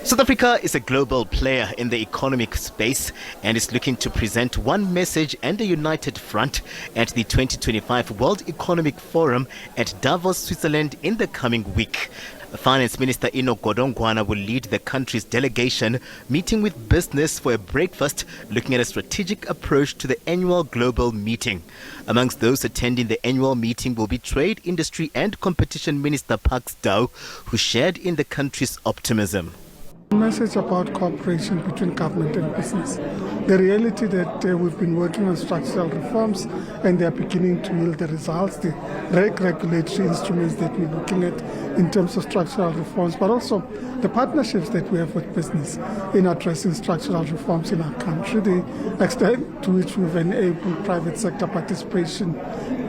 South Africa is a global player in the economic space and is looking to present one message and a united front at the 2025 World Economic Forum at Davos, Switzerland in the coming week. Finance Minister Enoch Godongwana will lead the country's delegation, meeting with business for a breakfast looking at a strategic approach to the annual global meeting. Amongst those attending the annual meeting will be Trade, Industry and Competition Minister Parks Dow, who shared in the country's optimism. A message about cooperation between government and business. The reality that we've been working on structural reforms and they are beginning to yield the results, the regulatory instruments that we're looking at in terms of structural reforms, but also the partnerships that we have with business in addressing structural reforms in our country, the extent to which we've enabled private sector participation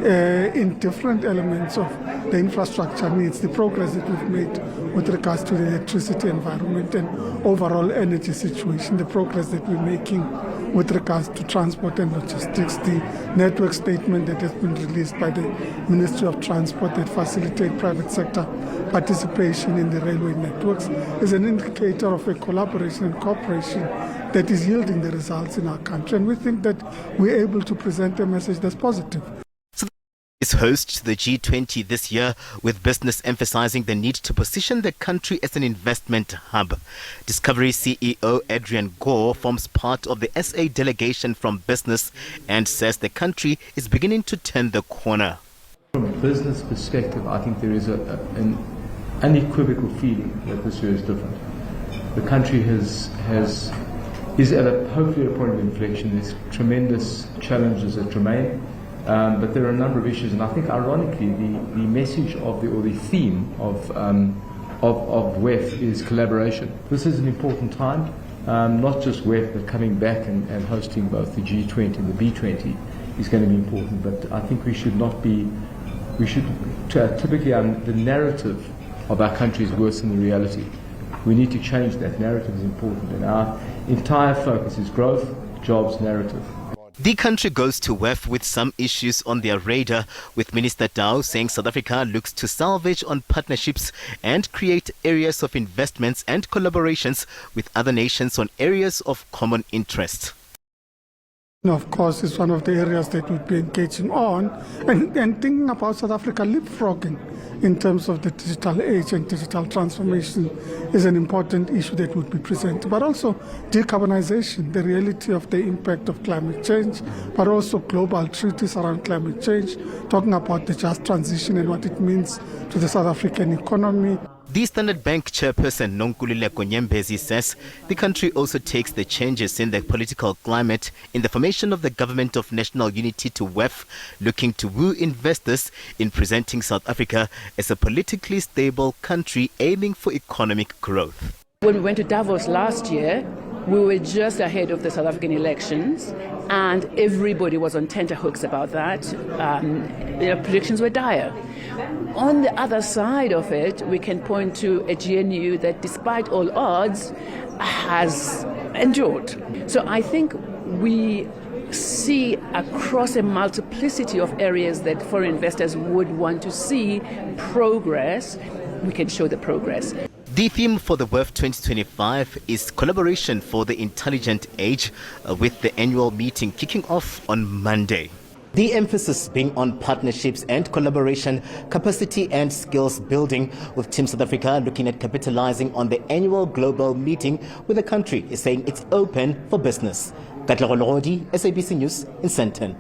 in different elements of the infrastructure needs, the progress that we've made with regards to the electricity environment and overall energy situation, the progress that we're making with regards to transport and logistics, the network statement that has been released by the Ministry of Transport that facilitate private sector participation in the railway networks is an indicator of a collaboration and cooperation that is yielding the results in our country. And we think that we're able to present a message that's positive. Is host to the G20 this year, with business emphasizing the need to position the country as an investment hub. Discovery CEO Adrian Gore forms part of the SA delegation from business and says the country is beginning to turn the corner. From a business perspective, I think there is an unequivocal feeling that this year is different. The country is at hopefully a point of inflection. There's tremendous challenges that remain. But there are a number of issues, and I think ironically the message of the theme of WEF is collaboration. This is an important time, not just WEF, but coming back and hosting both the G20 and the B20 is going to be important. But I think typically the narrative of our country is worse than the reality. We need to change that. Narrative is important, and our entire focus is growth, jobs, narrative. The country goes to WEF with some issues on their radar, with Minister Dow saying South Africa looks to salvage on partnerships and create areas of investments and collaborations with other nations on areas of common interest. Of course, it's one of the areas that we'll be engaging on and thinking about South Africa leapfrogging in terms of the digital age and digital transformation is an important issue that would be presented. But also decarbonization, the reality of the impact of climate change, but also global treaties around climate change, talking about the just transition and what it means to the South African economy. The Standard Bank chairperson Nonkululeko Nyembezi says the country also takes the changes in the political climate in the formation of the Government of National Unity to WEF, looking to woo investors in presenting South Africa as a politically stable country aiming for economic growth. When we went to Davos last year, we were just ahead of the South African elections, and everybody was on tenterhooks about that. Predictions were dire. On the other side of it, we can point to a GNU that, despite all odds, has endured. So I think we see across a multiplicity of areas that foreign investors would want to see progress. We can show the progress. The theme for the WEF 2025 is collaboration for the intelligent age, with the annual meeting kicking off on Monday. The emphasis being on partnerships and collaboration, capacity and skills building, with Team South Africa looking at capitalizing on the annual global meeting, where the country is saying it's open for business. Katlego Logodi, SABC News in Sandton.